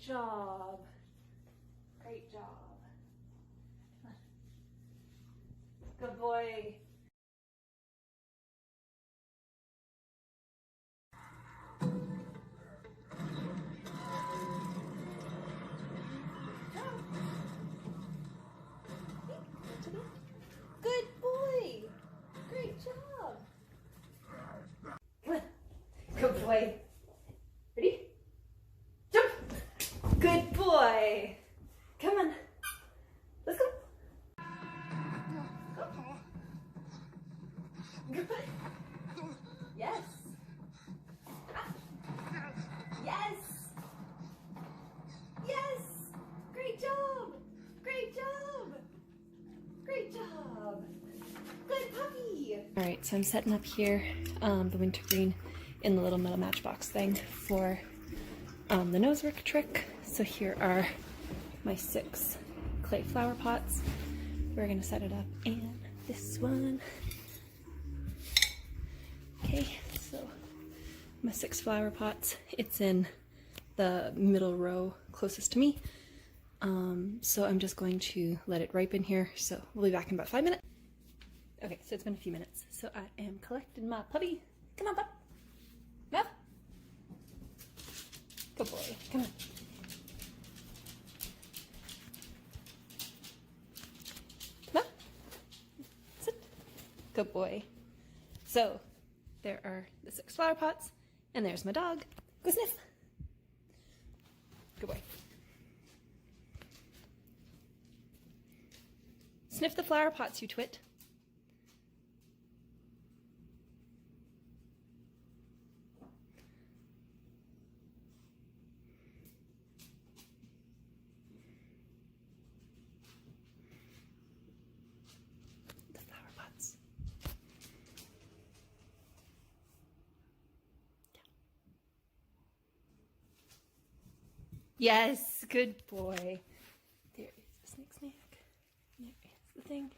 job. Great job. Good boy. Good boy. Great job. Come on. Good boy. Ready? Jump. Good boy. Come on. Let's go. Good. Yes. Ah. Yes. Yes. Great job. Great job. Great job. Good puppy. All right, so I'm setting up here the wintergreen in the little metal matchbox thing for the nosework trick. So here are my 6 clay flower pots. We're gonna set it up in this one. Okay, so my 6 flower pots. It's in the middle row closest to me. So I'm just going to let it ripen here. So we'll be back in about 5 minutes. Okay, so it's been a few minutes. So I am collecting my puppy. Come on, pup. Up. Good boy. Come on. Come on. Sit. Good boy. So there are the 6 flower pots, and there's my dog. Go sniff. Good boy. Sniff the flower pots, you twit. The flower pots. Yeah. Yes, good boy. There is the snake. There is the thing.